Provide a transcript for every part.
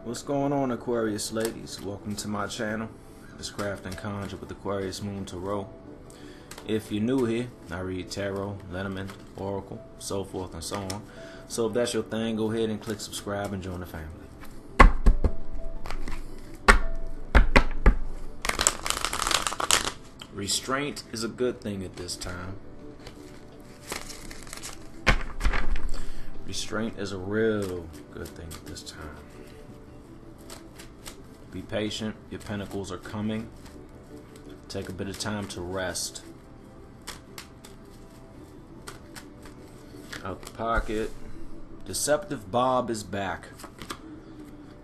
What's going on, Aquarius ladies? Welcome to my channel. It's Craft and Conjure with Aquarius Moon Tarot. If you're new here, I read tarot, Lenormand, oracle, so forth and so on. So if that's your thing, go ahead and click subscribe and join the family. Restraint is a good thing at this time. Restraint is a real good thing at this time. Be patient. Your pentacles are coming. Take a bit of time to rest. Out the pocket. Deceptive Bob is back.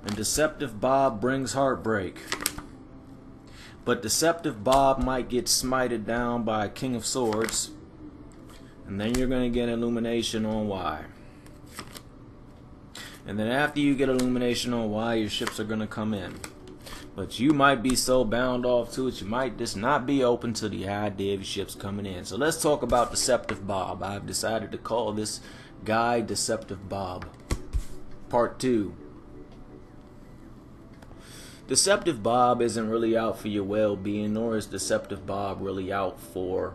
And Deceptive Bob brings heartbreak. But Deceptive Bob might get smited down by a King of Swords. And then you're going to get illumination on why. And then after you get illumination on why, your ships are going to come in. But you might be so bound off to it, you might just not be open to the idea of your ships coming in. So let's talk about Deceptive Bob. I've decided to call this guy Deceptive Bob. Part 2. Deceptive Bob isn't really out for your well-being, nor is Deceptive Bob really out for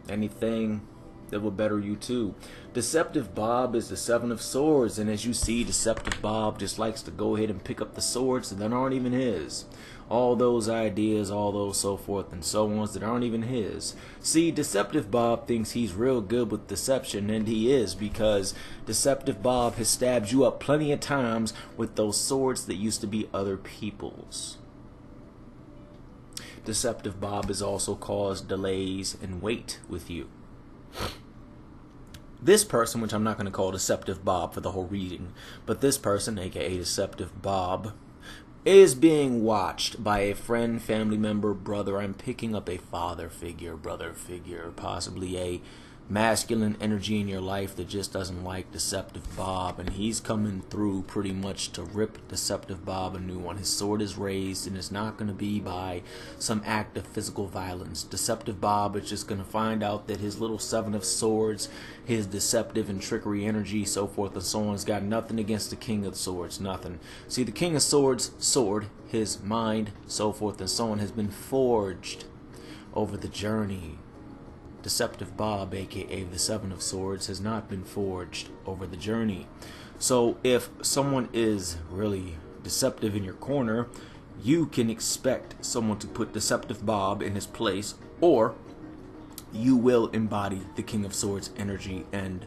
anything that will better you too. Deceptive Bob is the Seven of Swords, and as you see, Deceptive Bob just likes to go ahead and pick up the swords that aren't even his. All those ideas, all those so forth and so on that aren't even his. See, Deceptive Bob thinks he's real good with deception, and he is, because Deceptive Bob has stabbed you up plenty of times with those swords that used to be other people's. Deceptive Bob has also caused delays and wait with you. This person, which I'm not going to call Deceptive Bob for the whole reading, but this person, aka Deceptive Bob, is being watched by a friend, family member, brother. I'm picking up a father figure, brother figure, possibly a masculine energy in your life that just doesn't like Deceptive Bob, and he's coming through pretty much to rip Deceptive Bob a new one. His sword is raised, and it's not going to be by some act of physical violence. Deceptive Bob is just going to find out that his little Seven of Swords, his deceptive and trickery energy, so forth and so on, has got nothing against the King of Swords, nothing. See, the King of Swords' sword, his mind, so forth and so on, has been forged over the journey. Deceptive Bob, aka the Seven of Swords, has not been forged over the journey. So if someone is really deceptive in your corner, you can expect someone to put Deceptive Bob in his place, or you will embody the King of Swords energy and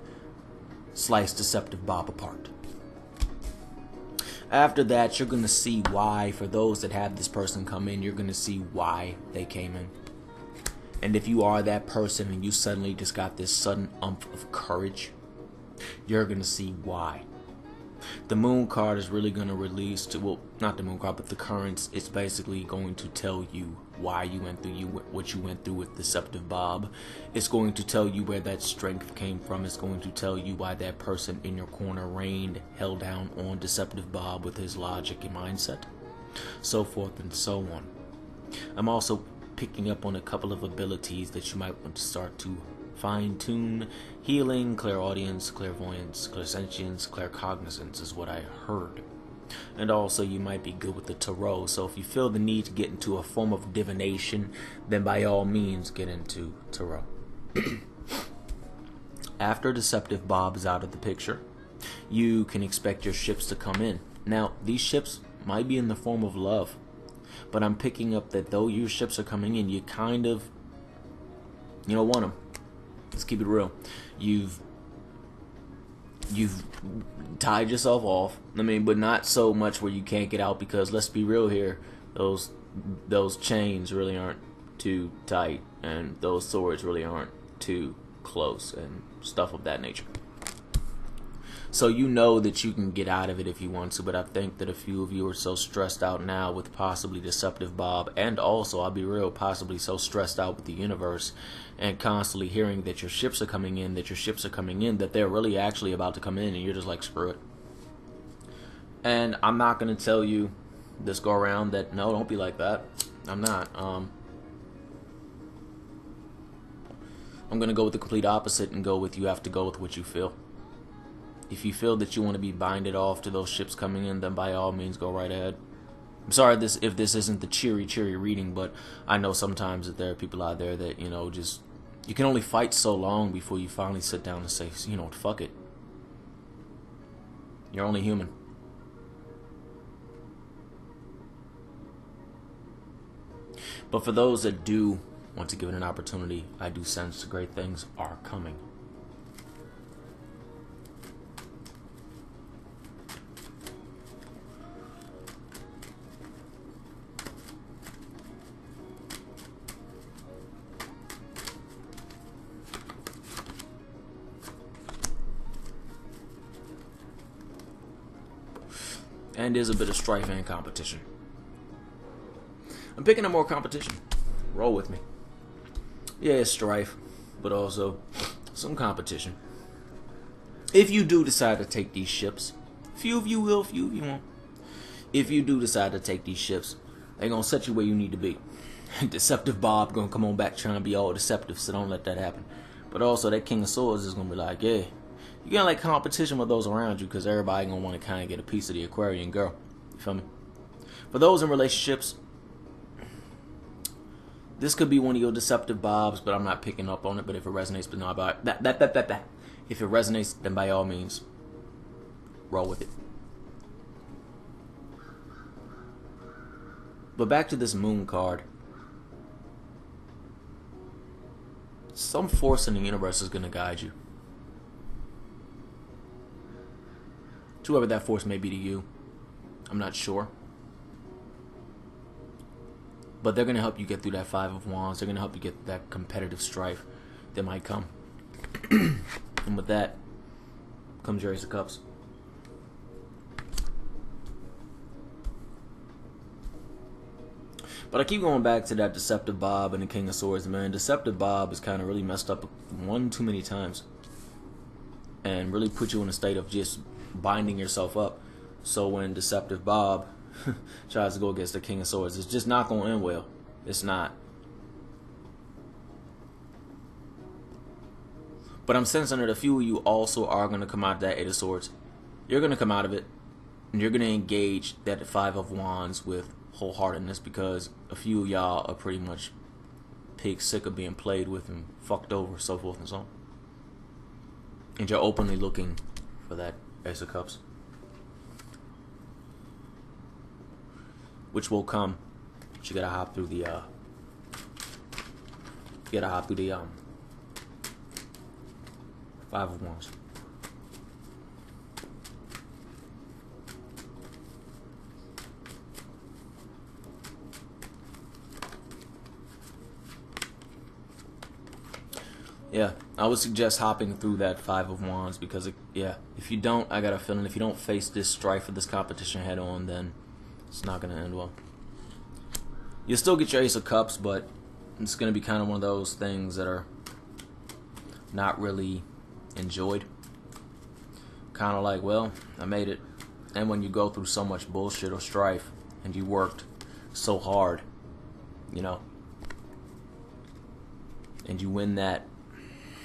slice Deceptive Bob apart. After that, you're going to see why. For those that have this person come in, you're going to see why they came in. And if you are that person and you suddenly just got this sudden umph of courage, you're going to see why. The Moon card is really going to release, well, not the Moon card, but the currents. It's basically going to tell you why you went through what you went through with Deceptive Bob. It's going to tell you where that strength came from. It's going to tell you why that person in your corner held down on Deceptive Bob with his logic and mindset, so forth and so on. I'm also picking up on a couple of abilities that you might want to start to fine-tune. Healing, clairaudience, clairvoyance, clairsentience, claircognizance is what I heard. And also you might be good with the tarot, so if you feel the need to get into a form of divination, then by all means get into tarot. After Deceptive Bob is out of the picture, you can expect your ships to come in. Now, these ships might be in the form of love, but I'm picking up that though your ships are coming in, you kind of, you don't want them. Let's keep it real. You've tied yourself off. I mean, but not so much where you can't get out, because let's be real here. Those chains really aren't too tight, and those swords really aren't too close, and stuff of that nature. So you know that you can get out of it if you want to, but I think that a few of you are so stressed out now with possibly Deceptive Bob, and also, I'll be real, possibly so stressed out with the universe and constantly hearing that your ships are coming in, that they're really actually about to come in, and you're just like, screw it. And I'm not going to tell you this go around that, no, don't be like that. I'm not. I'm going to go with the complete opposite and go with, you have to go with what you feel. If you feel that you want to be binded off to those ships coming in, then by all means go right ahead. I'm sorry if this isn't the cheery reading, but I know sometimes that there are people out there that, you know, just, you can only fight so long before you finally sit down and say, you know, fuck it. You're only human. But for those that do want to give it an opportunity, I do sense great things are coming. And there's a bit of strife and competition. I'm picking up more competition. Roll with me. Yeah, it's strife, but also some competition. If you do decide to take these ships, few of you will, few of you won't. If you do decide to take these ships, they're going to set you where you need to be. Deceptive Bob going to come on back trying to be all deceptive, so don't let that happen. But also that King of Swords is going to be like, yeah, you got like competition with those around you, because everybody going to want to kind of get a piece of the Aquarian girl. You feel me? For those in relationships, this could be one of your deceptive Bobs, but I'm not picking up on it. But if it resonates, but not about that. If it resonates, then by all means, roll with it. But back to this Moon card. Some force in the universe is going to guide you. To whoever that force may be to you, I'm not sure. But they're going to help you get through that Five of Wands. They're going to help you get that competitive strife that might come. And with that comes your Ace of Cups. But I keep going back to that Deceptive Bob and the King of Swords, man. Deceptive Bob is kind of really messed up one too many times. And really put you in a state of just binding yourself up. So when Deceptive Bob tries to go against the King of Swords, it's just not going to end well. It's not. But I'm sensing that a few of you also are going to come out of that Eight of Swords. You're going to come out of it, and you're going to engage that Five of Wands with wholeheartedness, because a few of y'all are pretty much pig sick of being played with and fucked over, so forth and so on. And you're openly looking for that Ace of Cups, which will come. But you gotta hop through the Five of Wands. Yeah, I would suggest hopping through that Five of Wands, because if you don't, I got a feeling if you don't face this strife or this competition head on, then it's not going to end well. You'll still get your Ace of Cups, but it's going to be kind of one of those things that are not really enjoyed. Kind of like, well, I made it. And when you go through so much bullshit or strife, and you worked so hard, you know, and you win that,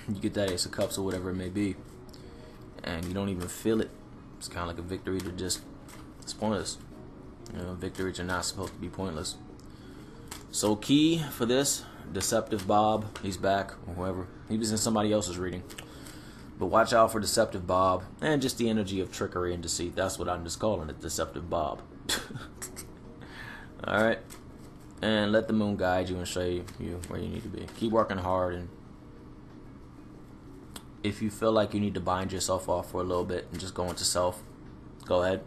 you get that Ace of Cups or whatever it may be, and you don't even feel it. It's kind of like a victory that just, it's pointless. You know, victories are not supposed to be pointless. So key for this, Deceptive Bob, he's back, or whoever. He was in somebody else's reading. But watch out for Deceptive Bob, and just the energy of trickery and deceit. That's what I'm just calling it, Deceptive Bob. Alright? And let the moon guide you and show you where you need to be. Keep working hard, and if you feel like you need to bind yourself off for a little bit and just go into self, go ahead.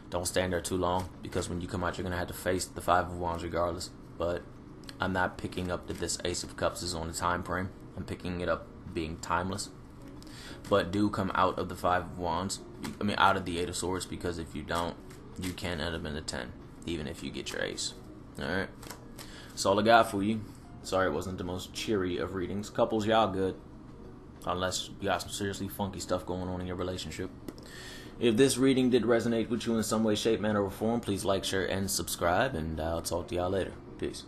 Don't stand there too long, because when you come out, you're going to have to face the Five of Wands regardless. But I'm not picking up that this Ace of Cups is on a time frame. I'm picking it up being timeless. But do come out of the Five of Wands. I mean, out of the Eight of Swords, because if you don't, you can end up in the 10, even if you get your Ace. Alright? That's all I got for you. Sorry it wasn't the most cheery of readings. Couples, y'all good. Unless you got some seriously funky stuff going on in your relationship. If this reading did resonate with you in some way, shape, manner, or form, please like, share, and subscribe. And I'll talk to y'all later. Peace.